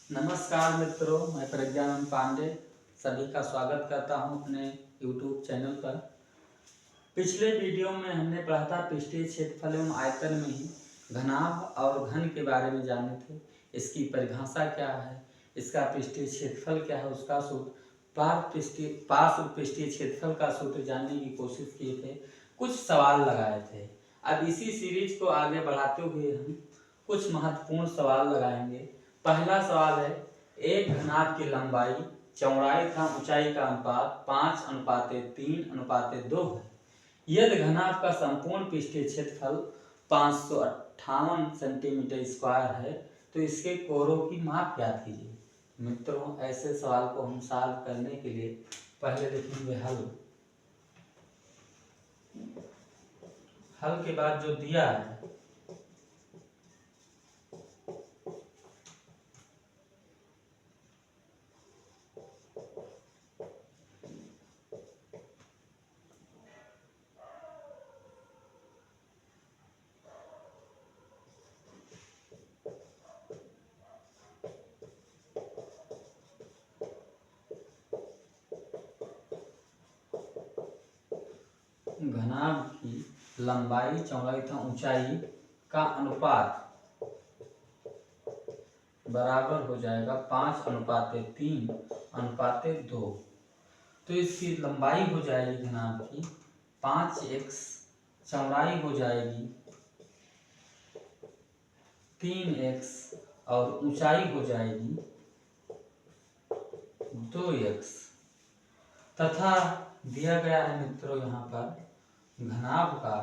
नमस्कार मित्रों, मैं प्रज्ञानंद पांडे सभी का स्वागत करता हूं अपने YouTube चैनल पर। पिछले वीडियो में हमने पढ़ा था पृष्ठीय क्षेत्रफल एवं आयतन में ही घनाभ और घन के बारे में जाने थे। इसकी परिभाषा क्या है, इसका पृष्ठीय क्षेत्रफल क्या है, उसका सूत्र, पार्श्व पृष्ठीय क्षेत्रफल का सूत्र जानने की कोशिश किए थे, कुछ सवाल लगाए थे। अब इसी सीरीज को आगे बढ़ाते हुए हम कुछ महत्वपूर्ण सवाल लगाएंगे। पहला सवाल है, एक घनाभ की लंबाई, चौड़ाई तथा ऊंचाई का अनुपात 5:3:2 है। यदि घनाभ का संपूर्ण पृष्ठीय क्षेत्रफल 558 सेंटीमीटर स्क्वायर है तो इसके कोरों की माप ज्ञात कीजिए। मित्रों, ऐसे सवाल को हम सॉल्व करने के लिए पहले देखेंगे हल के बाद जो दिया है घनाभ की लंबाई, चौड़ाई तथा ऊंचाई का अनुपात बराबर हो जाएगा 5:3:2। तो इसकी लंबाई हो जाएगी घनाभ की 5x, चौड़ाई हो जाएगी 3x और ऊंचाई हो जाएगी 2x। तथा दिया गया है मित्रों यहाँ पर घनाभ का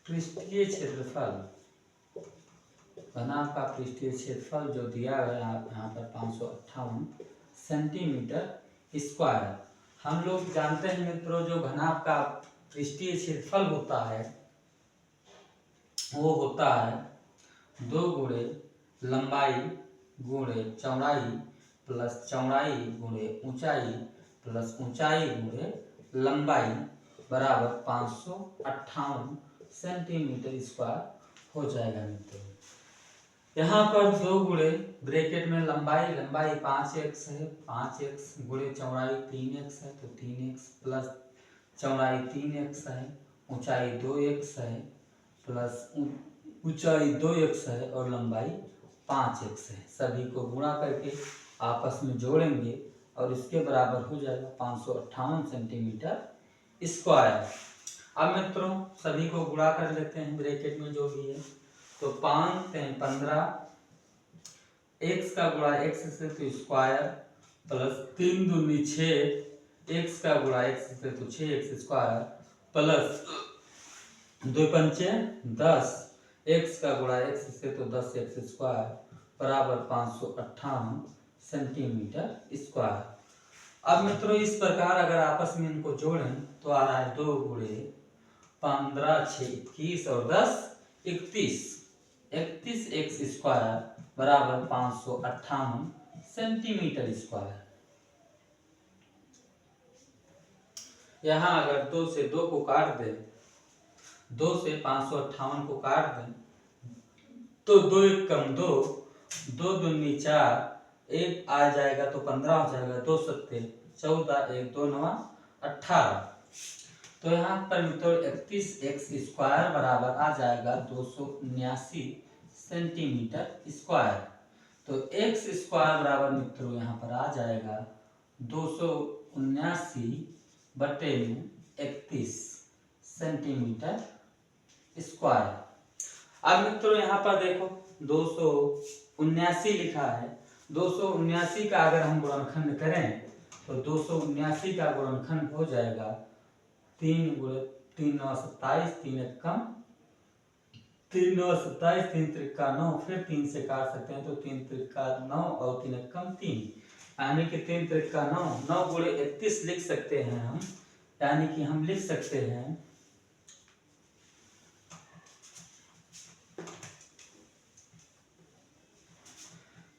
पृष्ठीय क्षेत्रफल, घनाभ का पृष्ठीय क्षेत्रफल जो दिया गया यहाँ पर 558 सेंटीमीटर स्क्वायर। हम लोग जानते हैं मित्रों, जो घनाभ का पृष्ठीय क्षेत्रफल होता है वो होता है 2 गुणे लंबाई गुणे चौड़ाई प्लस चौड़ाई गुणे ऊंचाई प्लस ऊंचाई गुणे लंबाई बराबर 558 सेंटीमीटर स्क्वायर हो जाएगा मित्रों। यहाँ पर 2 गुणे ब्रैकेट में लंबाई 5x है, 5x गुणे चौड़ाई 3x है तो 3x प्लस चौड़ाई 3x है, ऊंचाई 2x है प्लस ऊंचाई 2x है और लंबाई 5x है। सभी को गुणा करके आपस में जोड़ेंगे और इसके बराबर हो जाएगा 558 सेंटीमीटर स्क्वायर। अब मित्रों सभी को गुणा कर लेते हैं ब्रैकेट में जो भी है। तो 5×15 x का गुणा x से तो स्क्वायर प्लस 3×2 6 x का गुणा x से तो 6x स्क्वायर प्लस 2×5 10 x का गुणा x से तो 10x स्क्वायर बराबर 558 सेंटीमीटर स्क्वायर। अब मित्रों इस प्रकार अगर आपस में इनको जोड़ें तो आ रहा है 2 गुणे 15 6 21 और 10 31 x स्क्वायर बराबर 558 सेंटीमीटर स्क्वायर। यहाँ अगर 2 से 2 को काट दें, 2 से 558 को काट दें तो 2 1 कम 2, 2×2 4, 1 आ जाएगा तो 15 हो जाएगा, 2 7 14, 1 2 9 18। तो यहाँ पर मित्रों 31x स्क्वायर बराबर आ जाएगा 279 सेंटीमीटर स्क्वायर। तो x स्क्वायर बराबर मित्रों यहाँ पर आ जाएगा 279/31 सेंटीमीटर स्क्वायर। अब मित्रों यहाँ पर देखो 279 लिखा है, 279 का अगर हम गुणनखंड करें तो 279 का गुणनखंड हो जाएगा 3 गुणे 3 9 27, 3 1 कम 3 9 27, 3 3 9, फिर 3 से काट सकते हैं तो 3 3 9 और 3 1 कम 3, यानी कि 3 3 9, 9 गुणे 31 लिख सकते हैं हम, यानी कि हम लिख सकते हैं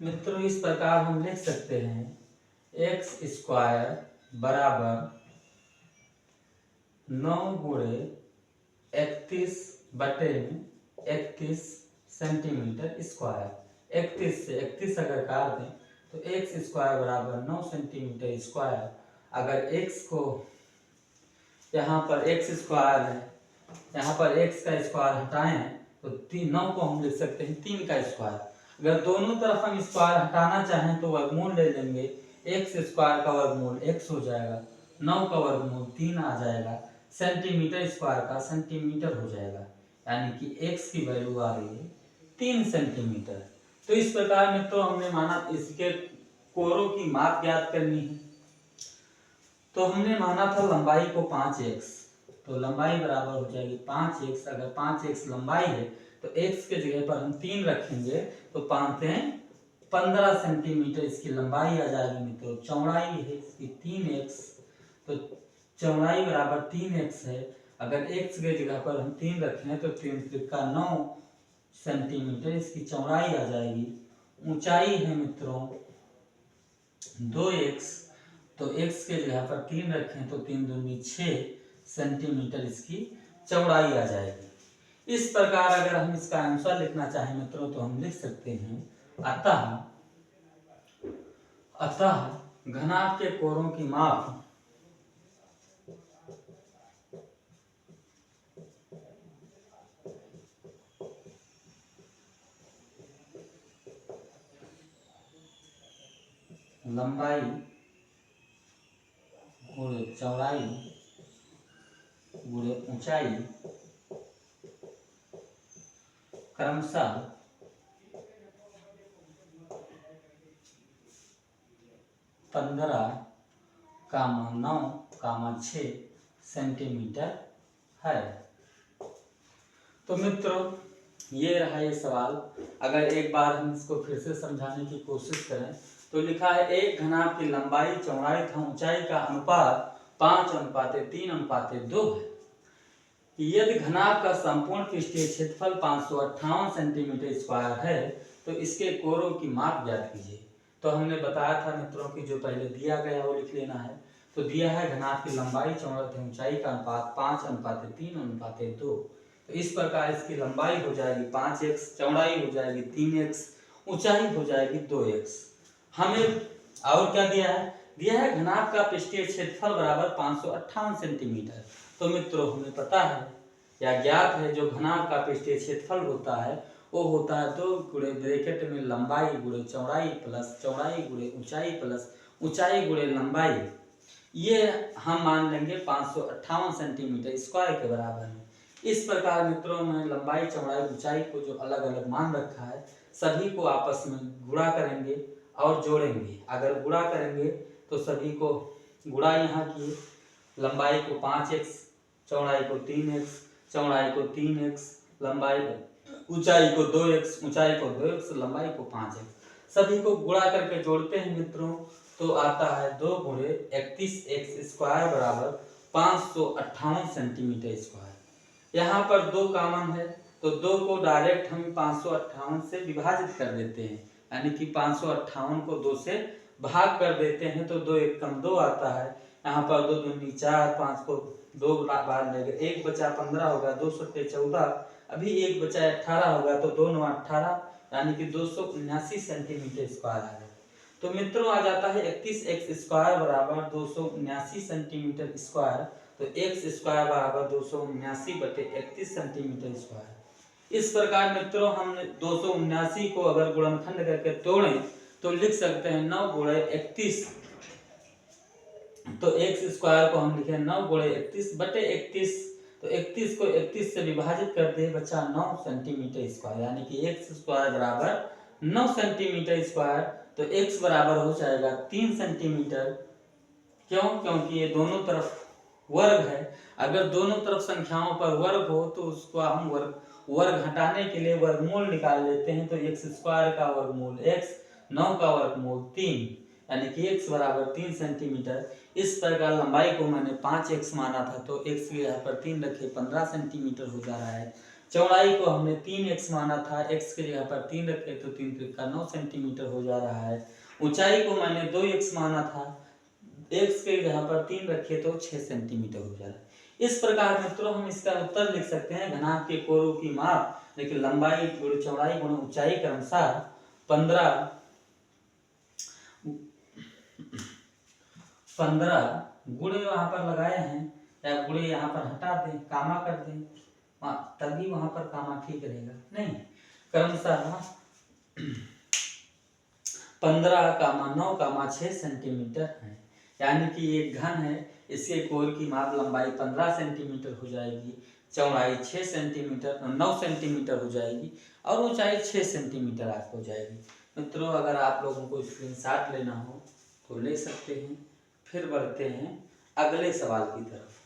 मित्रों इस प्रकार हम लिख सकते हैं x स्क्वायर बराबर 9 गुणे 31/31 सेंटीमीटर स्क्वायर। 31 से 31 अगर काट दें तो एक्स स्क्वायर बराबर 9 सेंटीमीटर स्क्वायर। अगर एक्स को यहाँ पर एक्स स्क्वायर है, यहाँ पर एक्स का स्क्वायर हटाएं तो 9 को हम लिख सकते हैं 3 का स्क्वायर। अगर दोनों तरफ हम स्क्वायर हटाना चाहें तो वर्गमूल ले लेंगे। एक्स स्क्वायर का वर्गमूल एक्स हो जाएगा, 9 का वर्गमूल 3 आ जाएगा, सेंटीमीटर स्क्वायर का सेंटीमीटर हो जाएगा, यानी कि एक्स की वैल्यू आ रही है 3 सेंटीमीटर। तो इस प्रकार मित्रों हमने माना इसके कोरों की माप ज्ञात करनी है। तो हमने माना था लंबाई को 5x, तो लंबाई बराबर हो जाएगी 5x। अगर 5x लंबाई है तो x के जगह पर हम 3 रखेंगे तो 15 सेंटीमीटर इसकी लंबाई आ जाएगी मित्रों। चौड़ाई है इसकी 3x, तो चौड़ाई बराबर 3x है। अगर x के जगह पर हम 3 रखें तो 3 का 9 सेंटीमीटर इसकी चौड़ाई आ जाएगी। ऊंचाई है मित्रों 2x, तो x के जगह पर 3 रखें तो 3 दूनी 6 सेंटीमीटर इसकी चौड़ाई आ जाएगी। इस प्रकार अगर हम इसका आंसर लिखना चाहें मित्रों तो हम लिख सकते हैं अतः घनाभ के कोरों की माप लंबाई गुणे चौड़ाई गुणे ऊंचाई क्रमशः 15,9,6 सेंटीमीटर है। तो मित्रों ये रहा ये सवाल। अगर एक बार हम इसको फिर से समझाने की कोशिश करें तो लिखा है एक घनाभ की लंबाई चौड़ाई तथा ऊंचाई का अनुपात 5:3:2 है। यदि घनाभ का संपूर्ण पृष्ठीय क्षेत्रफल 558 सेंटीमीटर स्क्वायर है तो इसके कोरों की माप ज्ञात कीजिए। तो हमने बताया था मित्रों कि जो पहले दिया गया वो लिख लेना है। तो दिया है घनाभ की लंबाई चौड़ाई तथा ऊंचाई का अनुपात 5:3:2। तो इस प्रकार इसकी लंबाई हो जाएगी 5x, चौड़ाई हो जाएगी 3x, ऊंचाई हो जाएगी 2x। हमें और क्या दिया है? दिया है घनाभ का पृष्ठीय क्षेत्रफल बराबर 558 सेंटीमीटर। तो मित्रों हमें पता है या ज्ञात है जो घनाभ का पृष्ठीय क्षेत्रफल होता है वो होता है 2 गुणे ब्रैकेट में लंबाई गुणे चौड़ाई प्लस चौड़ाई गुणे ऊंचाई प्लस ऊंचाई गुणे लंबाई। ये हम मान लेंगे 558 सेंटीमीटर स्क्वायर के बराबर है। इस प्रकार मित्रों में लंबाई चौड़ाई ऊंचाई को जो अलग अलग मान रखा है सभी को आपस में गुणा करेंगे और जोड़ेंगे। अगर गुणा करेंगे तो सभी को गुणा यहाँ किए, लंबाई को 5x, चौड़ाई को 3x, चौड़ाई को 3x, लंबाई ऊंचाई को 2x, ऊंचाई को 2x, लंबाई को 5x, सभी को गुणा करके जोड़ते हैं मित्रों तो आता है 2 गुणे 31x स्क्वायर बराबर 558 सेंटीमीटर स्क्वायर। यहाँ पर 2 कॉमन है तो 2 को डायरेक्ट हम 558 से विभाजित कर देते हैं, यानी कि 558 को 2 से भाग कर देते हैं तो 2 1 कम 2 आता है। यहाँ पर 2 दूनी 4, 5 को 2 बार लेंगे, 1 बचा 15 होगा, 2 सत्ते 14, अभी 1 बचा 18 होगा तो 2 9 18, यानी कि 279 सेंटीमीटर स्क्वायर है। तो मित्रों आ जाता है 31x स्क्वायर बराबर 279 सेंटीमीटर स्क्वायर। तो x स्क्वायर बराबर 279/31 सेंटीमीटर स्क्वायर। इस प्रकार मित्रों हमने 279 को अगर गुणनखंड करके तोड़ें तो लिख सकते हैं 9 गुणे 31। तो x स्क्वायर को हम लिखे 9 गुणे 31/31। तो 31 को 31 से विभाजित कर दे बचा 9 सेंटीमीटर स्क्वायर, यानी कि x स्क्वायर बराबर 9 सेंटीमीटर स्क्वायर। तो x बराबर हो जाएगा 3 सेंटीमीटर। क्यों? क्योंकि ये दोनों तरफ वर्ग है। अगर दोनों तरफ संख्याओं पर वर्ग हो तो उसको हम वर्ग हटाने के लिए वर्गमूल निकाल लेते हैं। तो x स्क्वायर का वर्गमूल x, 9 का वर्गमूल 3, यानी कि x बराबर 3 सेंटीमीटर। इस प्रकार लंबाई को मैंने 5x माना था तो x के यहाँ पर 3 रखे 15 सेंटीमीटर हो जा रहा है। चौड़ाई को हमने 3x माना था, x के जगह पर 3 रखे तो 3 त्रिका 9 सेंटीमीटर हो जा रहा है। ऊंचाई को मैंने 2x माना था, x के जगह पर 3 रखे तो 6 सेंटीमीटर हो जा रहा है। इस प्रकार मित्रों हम इसका उत्तर लिख सकते हैं, घनाभ के कोरों की माप देखिए लंबाई गुणा चौड़ाई गुणा ऊंचाई के अनुसार 15 गुणे वहां पर लगाए हैं, या गुणे यहाँ पर हटा दें, कामा कर दें, तभी वहां पर कामा ठीक रहेगा। नहीं, क्रमशः 15, 9, 6 सेंटीमीटर है, यानी कि एक घन है, इसके कोर की माप लंबाई 15 सेंटीमीटर हो जाएगी, चौड़ाई 6 सेंटीमीटर 9 सेंटीमीटर हो जाएगी और ऊंचाई 6 सेंटीमीटर आपको हो जाएगी। मित्रों अगर आप लोगों को स्क्रीनशॉट लेना हो तो ले सकते हैं। फिर बढ़ते हैं अगले सवाल की तरफ।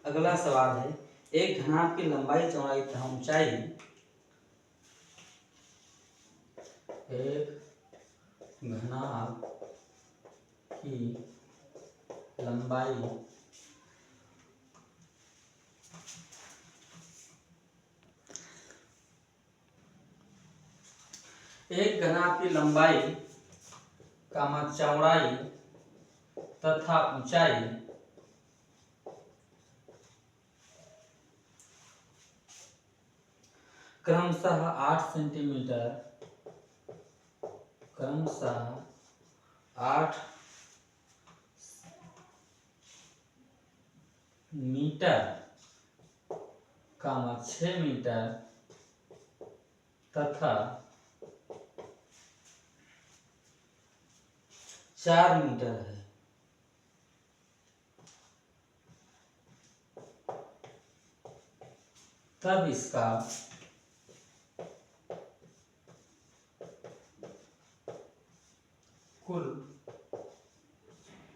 अगला सवाल है, एक घनाभ की लंबाई चौड़ाई तथा ऊंचाई, एक घनाभ की लंबाई चौड़ाई तथा ऊंचाई क्रमशः 8 सेंटीमीटर, क्रमशः 8 मीटर, 6 मीटर तथा 4 मीटर है। तब इसका कुल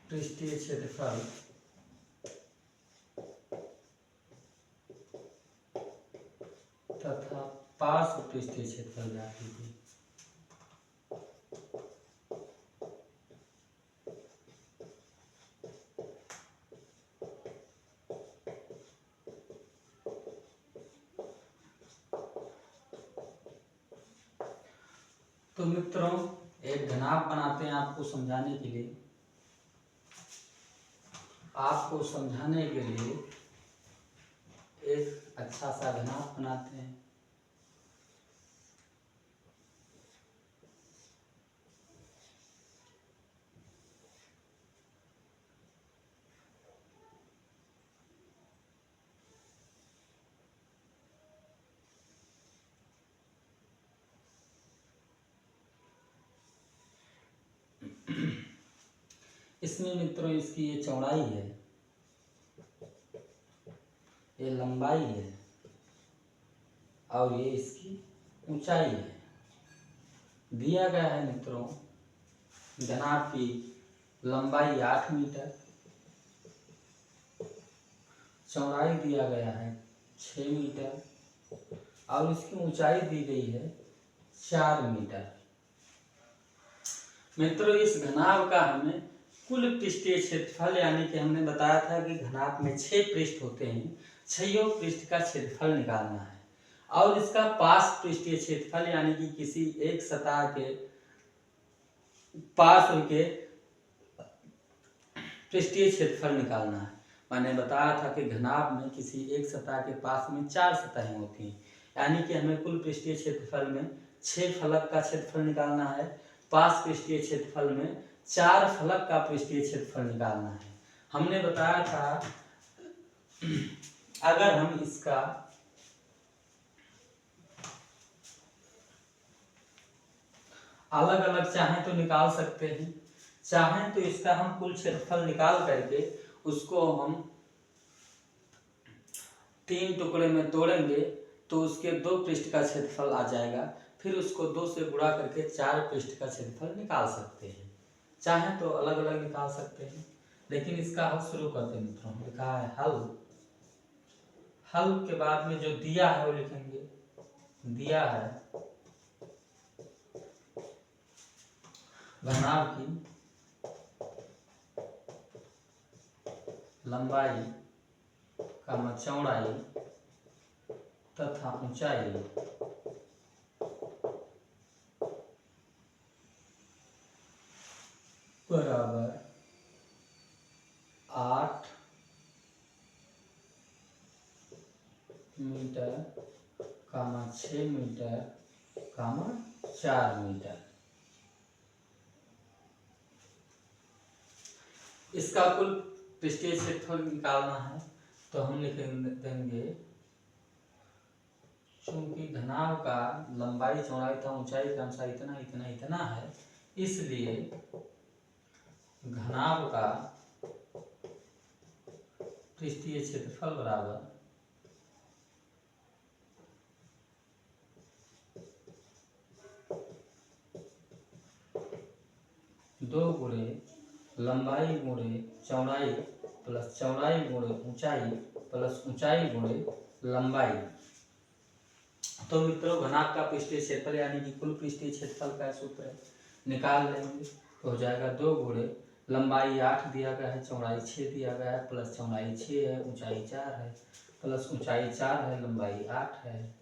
पृष्ठीय क्षेत्रफल तथा पार्श्व पृष्ठीय क्षेत्रफल ज्ञात कीजिए। तो मित्रों एक घनाभ बनाते हैं आपको समझाने के लिए, एक अच्छा सा घनाभ बनाते हैं। इसमें मित्रों इसकी ये चौड़ाई है, ये लंबाई है और ये इसकी ऊंचाई है। दिया गया है मित्रों घनाभ की लंबाई 8 मीटर, चौड़ाई दिया गया है 6 मीटर और इसकी ऊंचाई दी गई है 4 मीटर। मित्रों इस घनाभ का हमें कुल पृष्ठीय क्षेत्रफल, यानी कि हमने बताया था कि घनाभ में 6 पृष्ठ होते हैं, 6 पृष्ठ का क्षेत्रफल निकालना है और इसका पार्श्व पृष्ठीय क्षेत्रफल यानी कि किसी एक सतह के पार्श्व के पृष्ठीय क्षेत्रफल निकालना है। मैंने बताया था कि घनाभ में किसी एक सतह के पास में 4 सतहें होती हैं, यानी कि हमें कुल पृष्ठीय क्षेत्रफल में 6 फलक का क्षेत्रफल निकालना है, पार्श्व पृष्ठीय क्षेत्रफल में 4 फलक का पृष्ठीय क्षेत्रफल निकालना है। हमने बताया था अगर हम इसका अलग अलग चाहें तो निकाल सकते हैं, चाहें तो इसका हम कुल क्षेत्रफल निकाल करके उसको हम 3 टुकड़े में तोड़ेंगे तो उसके 2 पृष्ठ का क्षेत्रफल आ जाएगा, फिर उसको 2 से गुणा करके 4 पृष्ठ का क्षेत्रफल निकाल सकते हैं। चाहें तो अलग अलग निकाल सकते हैं, लेकिन इसका हल शुरू करते हैं मित्रों। लिखा है हल, हल के बाद में जो दिया है वो लिखेंगे, दिया है घनाभ की लंबाई चौड़ाई तथा ऊंचाई बराबर 8 मीटर 6 मीटर 4 मीटर। इसका कुल पृष्ठीय क्षेत्रफल निकालना है तो हम लिख देंगे, चूंकि घनाभ का लंबाई चौड़ाई तथा ऊंचाई का अनुसार इतना इतना इतना है, इसलिए घनाभ का पृष्ठीय क्षेत्रफल बराबर 2 गुणे लंबाई गुणे चौड़ाई प्लस चौड़ाई गुणे ऊंचाई प्लस ऊंचाई गुणे लंबाई। तो मित्रों घनाभ का पृष्ठीय क्षेत्रफल यानी कि कुल पृष्ठीय क्षेत्रफल का सूत्र निकाल लेंगे तो हो जाएगा 2 गुणे लंबाई 8 दिया गया है, चौड़ाई 6 दिया गया है, प्लस चौड़ाई 6 है, ऊंचाई 4 है, प्लस ऊंचाई 4 है, लंबाई 8 है।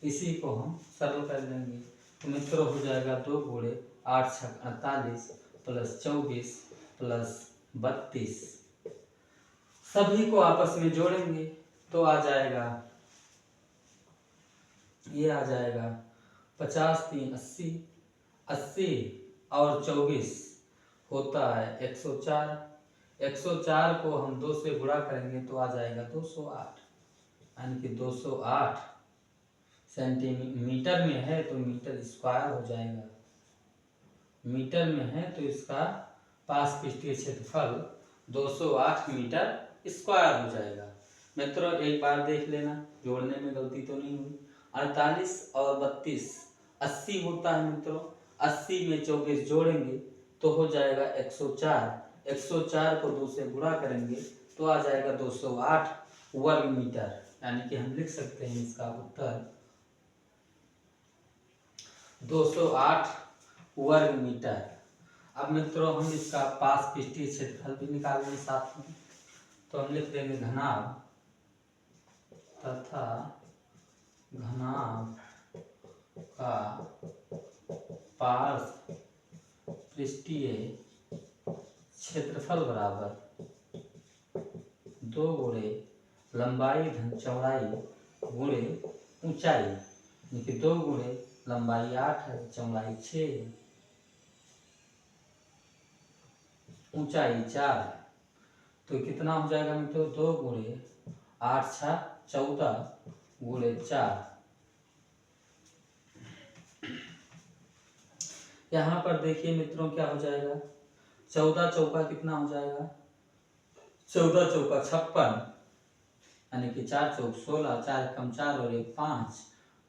इसी को हम सरल कर लेंगे तो मित्रों हो जाएगा 2 गुणे 8 छक 48 प्लस 24 प्लस 32। सभी को आपस में जोड़ेंगे तो आ जाएगा, ये आ जाएगा 50 3 80, 80 और 24 होता है 104। 104 को हम 2 से गुणा करेंगे तो आ जाएगा 208, यानी कि 208 सेंटीमीटर में है तो मीटर स्क्वायर हो जाएगा। मीटर में है तो इसका पास पृष्ठीय क्षेत्रफल 208 मीटर स्क्वायर हो जाएगा। मित्रों एक बार देख लेना, जोड़ने में गलती तो नहीं हुई। 48 और 32 80 होता है मित्रों, 80 में 24 जोड़ेंगे तो हो जाएगा 104। 104 को 2 से गुणा करेंगे तो आ जाएगा 208 वर्ग मीटर, यानी कि हम लिख सकते हैं इसका उत्तर 208 वर्ग मीटर। अब मित्रों हम इसका पास पृष्ठीय क्षेत्रफल भी निकालेंगे साथ में, तो हम लिख देंगे घनाभ तथा घनाभ का पार्श्व पृष्ठीय क्षेत्रफल बराबर 2 गुणे लंबाई धन चौड़ाई गुणे ऊंचाई, यानी कि 2 गुणे लंबाई 8 है, चौड़ाई 6 है, ऊंचाई 4 है। तो कितना हो जाएगा मित्रों 2 गुणे 8 6 14 गुणे 4। यहाँ पर देखिए मित्रों क्या हो जाएगा, 14 चौका कितना हो जाएगा, 14 चौका 56, यानी कि 4 चौक 16, 4 कम 4 और 1 5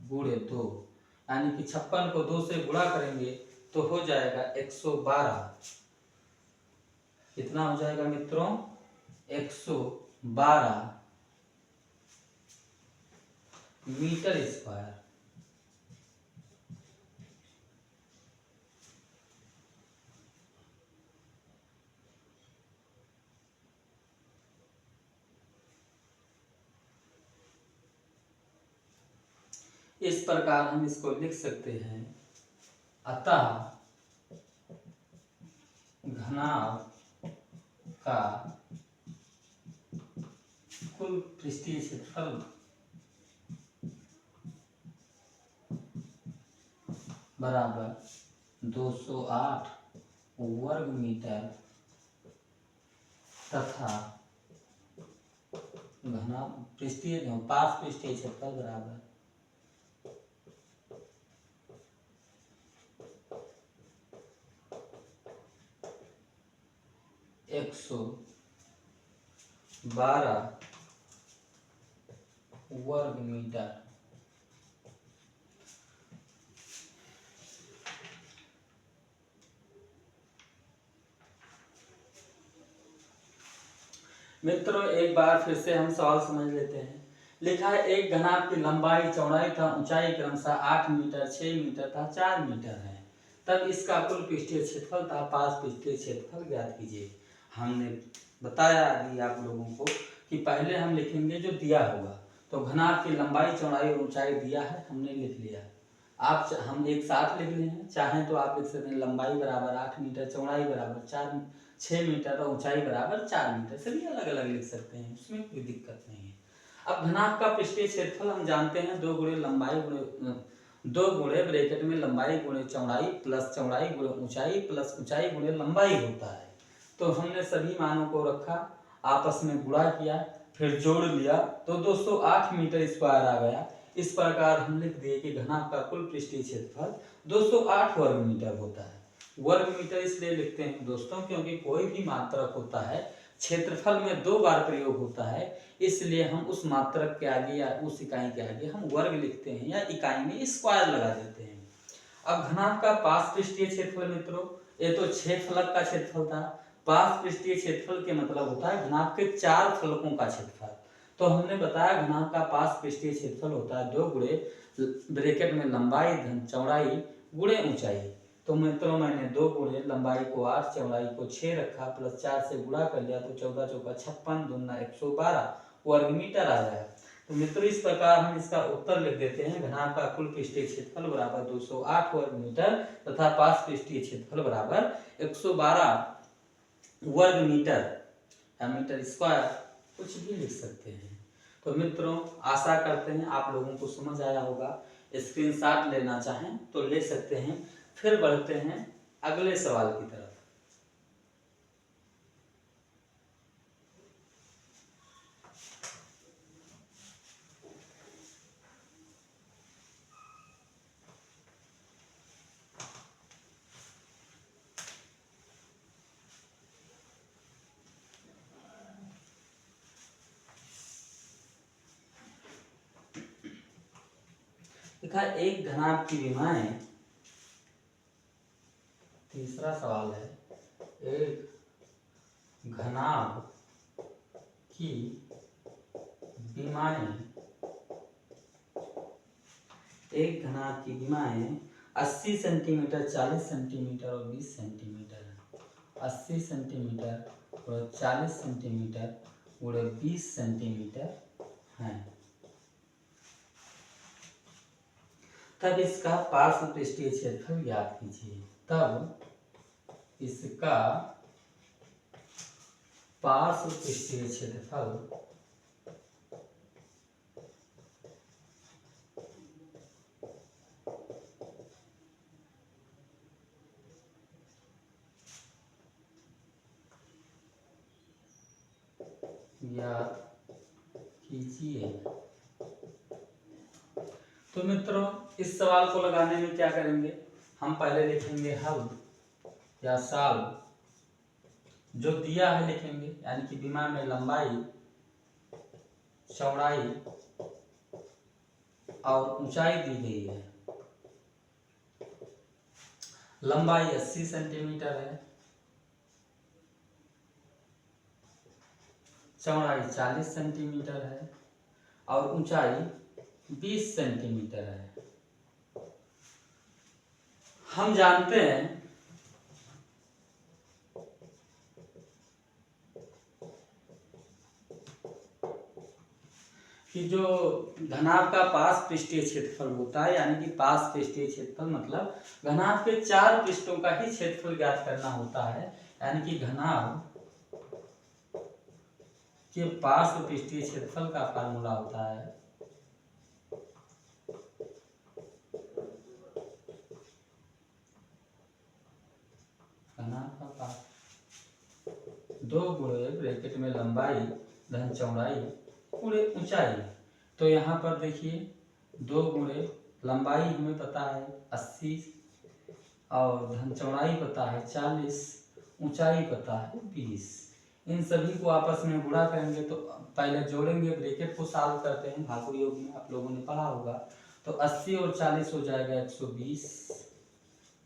गुणे 2, यानी कि 56 को 2 से गुणा करेंगे तो हो जाएगा 112। कितना हो जाएगा मित्रों 112 मीटर स्क्वायर। इस प्रकार हम इसको लिख सकते हैं, अतः घनाभ का कुल पृष्ठीय क्षेत्रफल बराबर 208 वर्ग मीटर तथा घनाभ पृष्ठीय पास पृष्ठीय क्षेत्रफल बराबर 112 वर्ग मीटर। मित्रों एक बार फिर से हम सवाल समझ लेते हैं लिखा है एक घनाभ की लंबाई चौड़ाई तथा ऊंचाई क्रमशः 8 मीटर 6 मीटर तथा 4 मीटर है, तब इसका कुल पृष्ठीय क्षेत्रफल तथा पार्श्व पृष्ठीय क्षेत्रफल ज्ञात कीजिए। हमने बताया अभी आप लोगों को कि पहले हम लिखेंगे जो दिया होगा, तो घनाभ की लंबाई चौड़ाई और ऊंचाई दिया है, हमने लिख लिया। आप हम एक साथ लिख लें, चाहें तो आप लिख सकते हैं लंबाई बराबर 8 मीटर, चौड़ाई बराबर 6 मीटर और ऊंचाई बराबर 4 मीटर, सभी अलग अलग लिख सकते हैं, उसमें कोई दिक्कत नहीं है। अब घनाभ का पृष्ठीय क्षेत्रफल हम जानते हैं 2 गुणे लंबाई गुणे 2 गुणे ब्रैकेट में लंबाई गुणे चौड़ाई प्लस चौड़ाई गुणे ऊंचाई प्लस ऊंचाई गुणे लंबाई होता है। तो हमने सभी मानों को रखा, आपस में गुणा किया, फिर जोड़ लिया, तो 208 मीटर स्क्वायर आ गया। इस प्रकार हम लिख दिए कि घनाभ का कुल पृष्ठीय क्षेत्रफल 208 वर्ग मीटर होता है। वर्ग मीटर इसलिए लिखते हैं दोस्तों क्योंकि कोई भी मात्रक होता है क्षेत्रफल में 2 बार प्रयोग होता है, इसलिए हम उस मात्रक के आगे या उस इकाई के आगे हम वर्ग लिखते हैं या इकाई में स्क्वायर लगा देते हैं। अब घनाभ का पार्श्व पृष्ठीय क्षेत्रफल मित्रों, ये तो 6 फलक का क्षेत्रफल था, पार्श्व पृष्ठीय क्षेत्रफल के मतलब होता है घनाभ के 4 फलकों का क्षेत्रफल। तो हमने बताया घनाभ का पार्श्व पृष्ठीय क्षेत्रफल होता है 2 गुणे ब्रैकेट में लंबाई धन चौड़ाई गुणे ऊंचाई। तो मित्रों मैंने 2 गुणे लंबाई को 8 चौड़ाई को 6 रखा, प्लस 4 से गुणा कर लिया, तो 14 चौका 56 दूना 112 वर्ग मीटर आ गया। तो मित्रों इस प्रकार हम इसका उत्तर लिख देते हैं, घनाभ का कुल पृष्ठीय क्षेत्रफल बराबर 208 वर्ग मीटर तथा पार्श्व पृष्ठीय क्षेत्रफल बराबर 112 वर्ग मीटर या मीटर स्क्वायर, कुछ भी लिख सकते हैं। तो मित्रों आशा करते हैं आप लोगों को समझ आया होगा। स्क्रीनशॉट लेना चाहें तो ले सकते हैं। फिर बढ़ते हैं अगले सवाल की तरफ। देखा एक घनाभ की विमाएं, तीसरा सवाल है, एक घनाभ की विमाएं, एक घनाभ की विमाएं 80 सेंटीमीटर 40 सेंटीमीटर और 20 सेंटीमीटर है। 80 सेंटीमीटर और 40 सेंटीमीटर और 20 सेंटीमीटर है। तब इसका पार्श्व पृष्ठीय क्षेत्रफल ज्ञात कीजिए। तब इसका पार्श्व पृष्ठीय क्षेत्रफल ज्ञात कीजिए। तो मित्रों इस सवाल को लगाने में क्या करेंगे, हम पहले लिखेंगे हल या सॉल्व, जो दिया है लिखेंगे, यानी कि विमान में लंबाई चौड़ाई और ऊंचाई दी गई है। लंबाई 80 सेंटीमीटर है, चौड़ाई 40 सेंटीमीटर है और ऊंचाई 20 सेंटीमीटर है। हम जानते हैं कि जो घनाभ का पार्श्व पृष्ठीय क्षेत्रफल होता है, यानी कि पार्श्व पृष्ठीय क्षेत्रफल मतलब घनाभ के 4 पृष्ठों का ही क्षेत्रफल ज्ञात करना होता है, यानी कि घनाभ के पार्श्व पृष्ठीय क्षेत्रफल का फार्मूला होता है घनाभ का पार्श्व 2 गुणे ब्रैकेट में लंबाई धन चौड़ाई गुणे ऊंचाई। तो यहाँ पर देखिए 2 गुणे लंबाई हमें पता है 80 और धन चौड़ाई पता है 40, ऊंचाई पता है 20। इन सभी को आपस में गुणा करेंगे, तो पहले जोड़ेंगे, ब्रैकेट को सॉल्व करते हैं, भागो योग में आप लोगों ने पढ़ा होगा। तो 80 और 40 हो जाएगा 120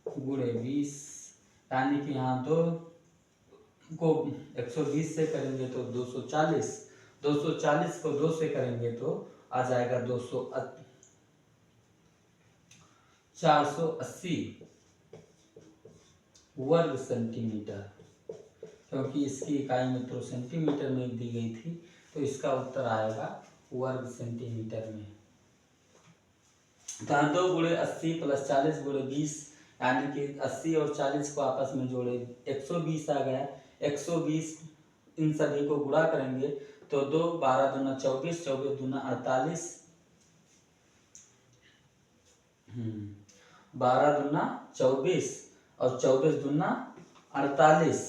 गुणे 20, यानी कि यहाँ 2 को 120 से करेंगे तो 240, 240 को 2 से करेंगे तो आ जाएगा 480 वर्ग सेंटीमीटर, क्योंकि इसकी इकाई मित्रों सेंटीमीटर में दी गई थी, तो इसका उत्तर आएगा वर्ग सेंटीमीटर में। तो 2 × 80 + 40 × 20, यानी कि 80 और 40 को आपस में जोड़े 120 आ गया। 120 इन सभी को गुणा करेंगे तो 2 12 दूना 24, 24 दूना 48, 12 दूना 24 और 24 दूना 48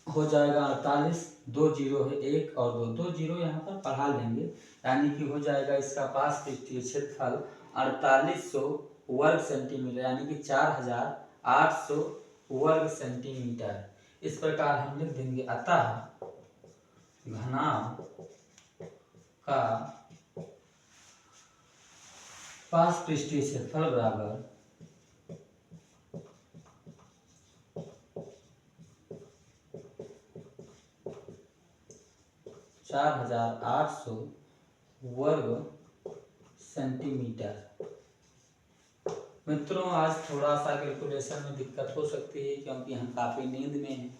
हो जाएगा 48। 2 जीरो है, 1 और 2 जीरो यहाँ पर बढ़ा लेंगे, यानी कि हो जाएगा इसका पास पृष्ठीय क्षेत्रफल 4800 वर्ग सेंटीमीटर, यानी कि 4800 वर्ग सेंटीमीटर। इस प्रकार हम लिख देंगे, अतः घनाभ का पास पृष्ठीय क्षेत्रफल बराबर 4800 वर्ग सेंटीमीटर। मित्रों, आज थोड़ा सा कैलकुलेशन में दिक्कत हो सकती है, क्योंकि हम काफ़ी नींद में हैं,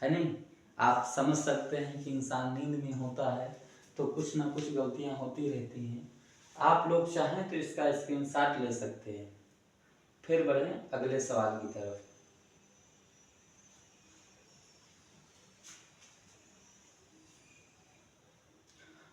है नहीं। आप समझ सकते हैं कि इंसान नींद में होता है तो कुछ ना कुछ गलतियां होती रहती हैं। आप लोग चाहें तो इसका स्क्रीनशॉट ले सकते हैं। फिर बढ़ें अगले सवाल की तरफ।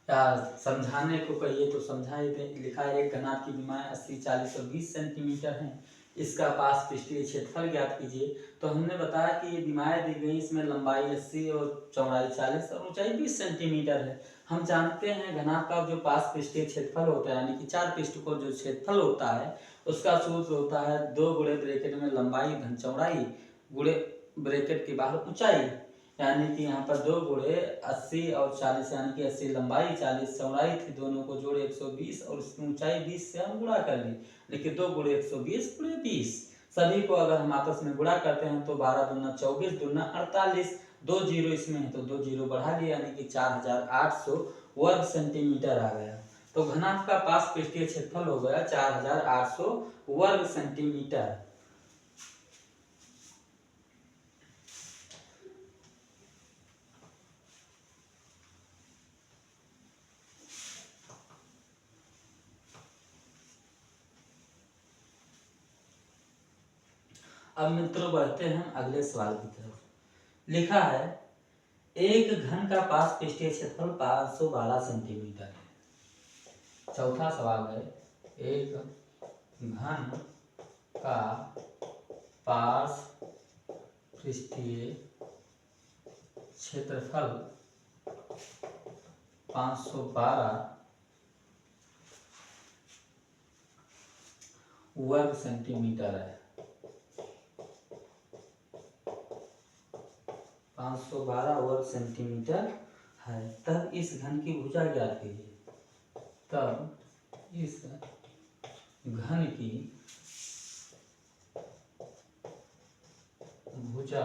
या समझाने को कहिए तो समझा ही दें। लिखा है एक घनाभ की विमाएं 80, 40 और 20 सेंटीमीटर हैं, इसका पास पृष्ठीय क्षेत्रफल ज्ञात कीजिए। तो हमने बताया कि ये विमाएं दी गई, इसमें लंबाई 80 और चौड़ाई 40 और ऊंचाई 20 सेंटीमीटर है। हम जानते हैं घनाभ का जो पास पृष्ठीय क्षेत्रफल होता है, यानी कि 4 पृष्ठ को जो क्षेत्रफल होता है, उसका सूत्र होता है 2 गुणे ब्रैकेट में लंबाई धन चौड़ाई गुणे ब्रैकेट के बाहर ऊंचाई, यानी कि यहाँ पर 2 गुणे 80 और 40, यानी कि 80 लंबाई 40 चौड़ाई थी, दोनों को जोड़े 120 और उसकी ऊंचाई 20 से हम गुणा कर ली, लेकिन 2 गुणे 120 गुणे 20, सभी को अगर हम आपस में गुणा करते हैं तो 12 दूना 24 दूना 48, 2 जीरो इसमें है तो 2 जीरो बढ़ा लिया, यानी कि 4800 वर्ग सेंटीमीटर आ गया। तो घनाभ का पास पृष्ठीय क्षेत्रफल हो गया 4800 वर्ग सेंटीमीटर। अब मित्रों बढ़ते हैं अगले सवाल की तरफ। लिखा है एक घन का पास पृष्ठीय क्षेत्रफल 512 सेंटीमीटर है। चौथा सवाल है एक घन का पास पृष्ठीय क्षेत्रफल 512 वर्ग सेंटीमीटर है। 512 वर्ग सेंटीमीटर है। तब इस घन की भुजा ज्ञात कीजिए। तब इस घन की भुजा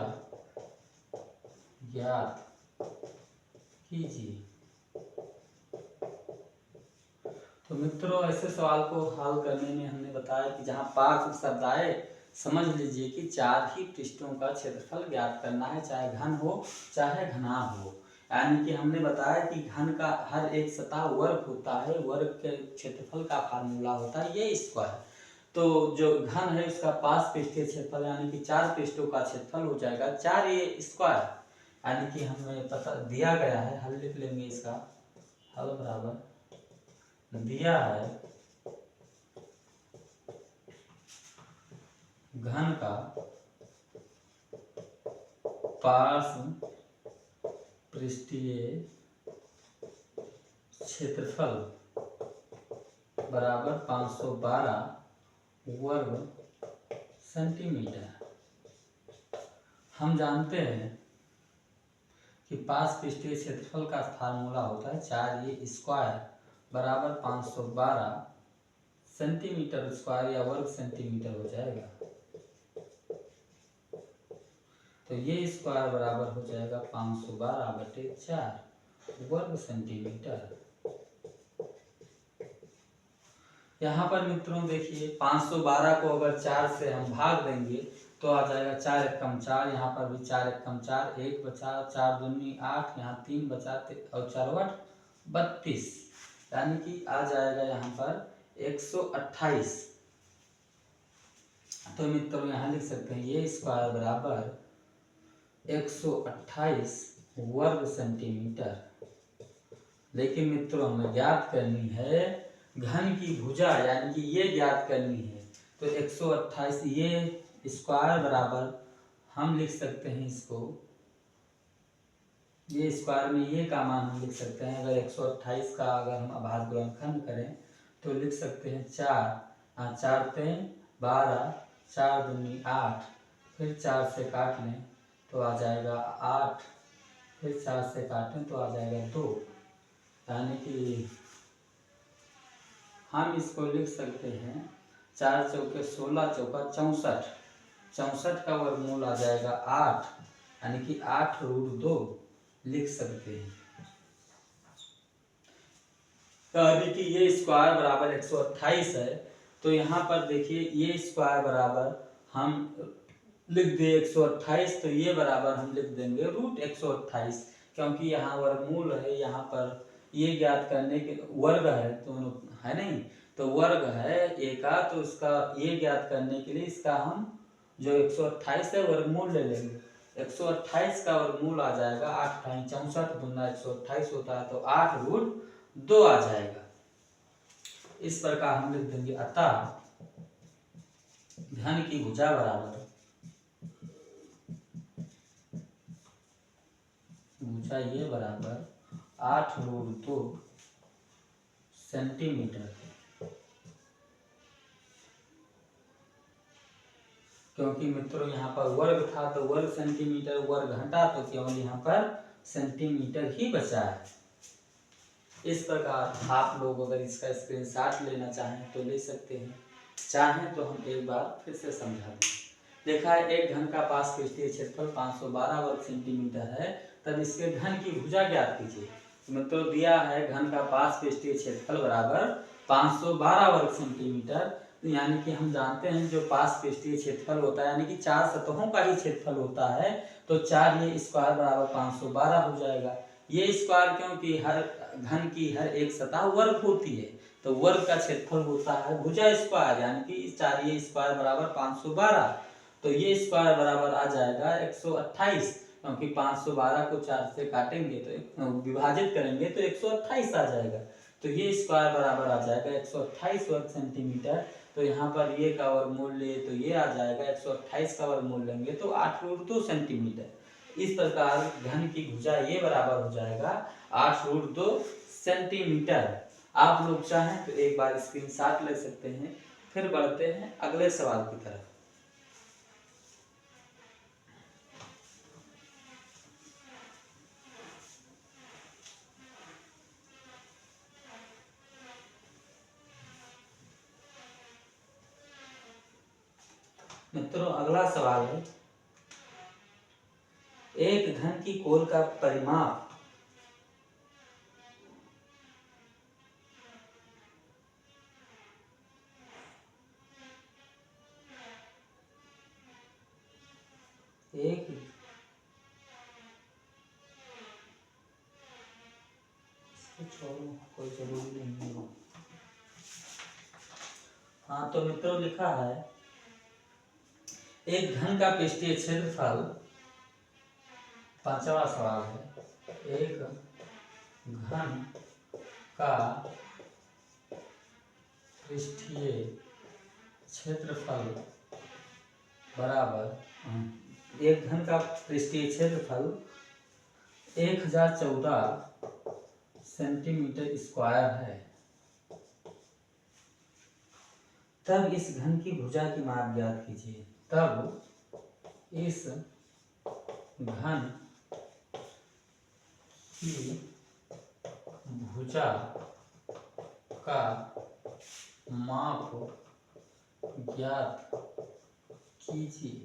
ज्ञात कीजिए। तो मित्रों, ऐसे सवाल को हल करने में हमने बताया कि जहाँ पार्श्व शब्द आए, समझ लीजिए कि 4 ही पृष्ठों का क्षेत्रफल ज्ञात करना है, चाहे घन हो चाहे घनाभ हो। यानी कि हमने बताया कि घन का हर एक सतह वर्ग होता है, वर्ग के क्षेत्रफल का फार्मूला होता है ये स्क्वायर। तो जो घन है उसका पास पृष्ठीय क्षेत्रफल, यानी कि 4 पृष्ठों का क्षेत्रफल हो जाएगा 4 ये स्क्वायर, यानी कि हमें पता दिया गया है, हल लिख लेंगे इसका। हल बराबर दिया है घन का पार्श्व पृष्ठीय क्षेत्रफल बराबर 512 वर्ग सेंटीमीटर। हम जानते हैं कि पास पृष्ठीय क्षेत्रफल का फार्मूला होता है 4 ये स्क्वायर बराबर 512 सेंटीमीटर स्क्वायर या वर्ग सेंटीमीटर हो जाएगा। तो ये स्क्वायर बराबर हो जाएगा 512/4 वर्ग सेंटीमीटर। यहाँ पर मित्रों देखिए 512 को अगर 4 से हम भाग देंगे तो आ जाएगा 4 एकम 4, यहाँ पर भी 4 एकम 4, 1 बचा, 4 दूनी 8, यहाँ 3 बचा और 4 8 32, यानी कि आ जाएगा यहाँ पर 128। तो मित्रों यहाँ लिख सकते हैं ये स्क्वायर बराबर 128 वर्ग सेंटीमीटर। लेकिन मित्रों हमें ज्ञात करनी है घन की भुजा, यानी कि ये ज्ञात करनी है। तो 128 ये स्क्वायर बराबर हम लिख सकते हैं इसको, ये स्क्वायर में ये का मान हम लिख सकते हैं। अगर 128 का अगर हम अभाज्य गुणनखंड करें तो लिख सकते हैं 4, 4 3 12, 4 दूनी 8, फिर 4 से काट लें तो आ जाएगा 8, फिर 4 से काटें तो आ जाएगा 2, यानी कि हम इसको लिख सकते हैं 4 चौके 16 चौका 64, 64 का वर्गमूल आ जाएगा 8, यानी कि 8√2 लिख सकते हैं। यानी कि ये स्क्वायर बराबर 128 है। तो यहाँ पर देखिए ये स्क्वायर बराबर हम लिख दे 128, तो ये बराबर हम लिख देंगे √128, क्योंकि यहाँ वर्गमूल है, यहाँ पर ये ज्ञात करने के वर्ग है दोनों है नहीं, तो वर्ग है ए का, तो इसका ये ज्ञात करने के लिए इसका हम जो 128 है वर्गमूल ले लेंगे। 128 का वर्गमूल आ जाएगा 8 × 64 दूना 128 होता है, तो 8√2 आ जाएगा। इस प्रकार हम लिख देंगे अतः घन की भुजा बराबर भुजा ये बराबर 8√2 सेंटीमीटर। क्योंकि मित्रों यहाँ पर वर्ग था तो वर्ग सेंटीमीटर, वर्ग घटा तो केवल यहाँ पर सेंटीमीटर ही बचा है। इस प्रकार आप लोग अगर इसका स्क्रीनशॉट लेना चाहें तो ले सकते हैं, चाहें तो हम एक बार फिर से समझा दें। देखा है एक घन का पास पृष्ठीय क्षेत्रफल 512 वर्ग सेंटीमीटर है, तब इसके घन की भुजा ज्ञात कीजिए। मित्रों दिया है घन का पास पृष्ठीय क्षेत्रफल बराबर 512 वर्ग सेंटीमीटर, यानी कि हम जानते हैं जो पास पृष्ठीय क्षेत्रफल होता है यानी कि 4 सतहों का ही क्षेत्रफल होता है, तो 4 ये स्क्वायर बराबर 512 हो जाएगा। ये स्क्वायर क्योंकि हर घन की हर एक सतह वर्ग होती है, तो वर्ग का क्षेत्रफल होता है भुजा स्क्वायर, यानी कि 4 ये स्क्वायर बराबर 512, तो ये स्क्वायर बराबर आ जाएगा 128, क्योंकि 512 को 4 से काटेंगे तो विभाजित करेंगे तो 128 आ जाएगा। तो ये स्क्वायर बराबर आ जाएगा 128 वर्ग सेंटीमीटर। तो यहाँ पर ये का वर्गमूल ले तो ये आ जाएगा 128 का वर्गमूल लेंगे तो 8√2 सेंटीमीटर। इस प्रकार घन की भुजा ये बराबर हो जाएगा 8√2 सेंटीमीटर। आप लोग चाहें तो एक बार स्क्रीनशॉट ले सकते हैं। फिर बढ़ते हैं अगले सवाल की तरफ। मित्रों अगला सवाल है, एक घन की कोण का परिमाप एक कोई जरूरी नहीं है। हाँ तो मित्रों लिखा है एक घन का पृष्ठीय क्षेत्रफल, पांचवा सवाल है, एक घन का पृष्ठीय क्षेत्रफल बराबर एक घन का पृष्ठीय क्षेत्रफल 1014 सेंटीमीटर स्क्वायर है, तब इस घन की भुजा की माप ज्ञात कीजिए। तब इस घन की भुजा का माप ज्ञात कीजिए।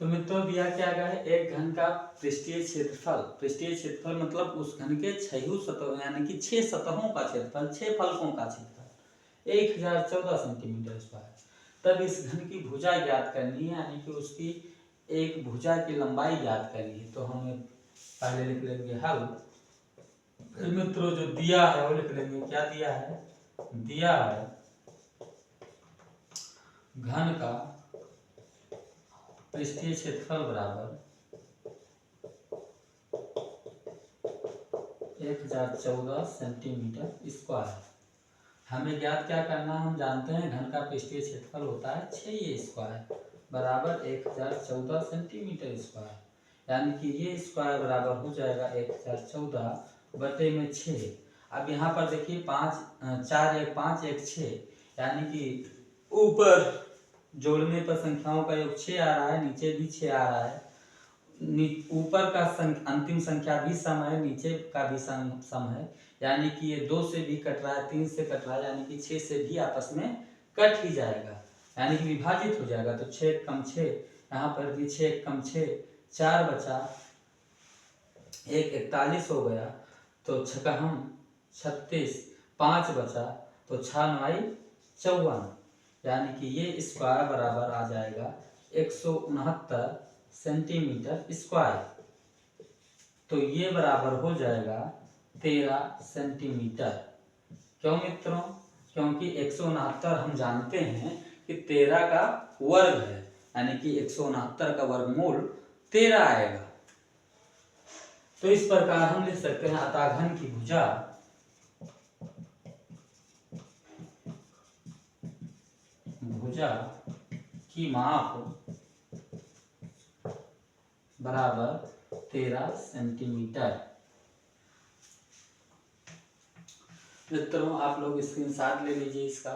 तो मित्रों दिया क्या गया है, एक घन का पृष्ठीय क्षेत्रफल मतलब उस घन के 6 सतहों यानी कि 6 सतहों का क्षेत्रफल, 6 फलकों का क्षेत्रफल 1014 सेंटीमीटर स्क्वायर। तब इस घन की भुजा ज्ञात करनी है, यानी कि उसकी एक भुजा की लंबाई ज्ञात करनी है। तो हमें पहले लिख लेंगे हल, फिर मित्रों जो दिया है वो लिख लेंगे। क्या दिया है, दिया है घन का पृष्ठीय क्षेत्रफल बराबर 1014 सेंटीमीटर स्क्वायर। हमें ज्ञात क्या करना है, हम जानते हैं घन का पृष्ठीय क्षेत्रफल होता है 6 स्क्वायर बराबर 1014 सेंटीमीटर स्क्वायर, यानी कि ये स्क्वायर बराबर हो जाएगा 1014 बटे में 6। अब यहाँ पर देखिए 5 4 1 5 1 6, यानी कि ऊपर जोड़ने पर संख्याओं का योग 6 आ रहा है, नीचे भी 6 आ रहा है। ऊपर का अंतिम संख्या भी सम है, नीचे का भी सम है, यानी कि ये 2 से भी कट रहा है, 3 से कट रहा है, यानी कि 6 से भी आपस में कट ही जाएगा, यानी कि विभाजित हो जाएगा। तो 6 कम 6, यहाँ पर भी 6 कम 6, 4 बचा, 1 41 हो गया, तो 6 हम 36, 5 बचा, तो 6 9 54, यानी कि ये स्क्वायर बराबर आ जाएगा 169 सेंटीमीटर स्क्वायर। तो ये बराबर हो जाएगा 13 सेंटीमीटर। क्यों मित्रों, क्योंकि 169 हम जानते हैं कि 13 का वर्ग है, यानी कि 169 का वर्गमूल 13 आएगा। तो इस प्रकार हम लिख सकते हैं अतः घन की भुजा की माप बराबर 13 सेंटीमीटर। मित्रों आप लोग स्क्रीनशॉट ले लीजिए इसका।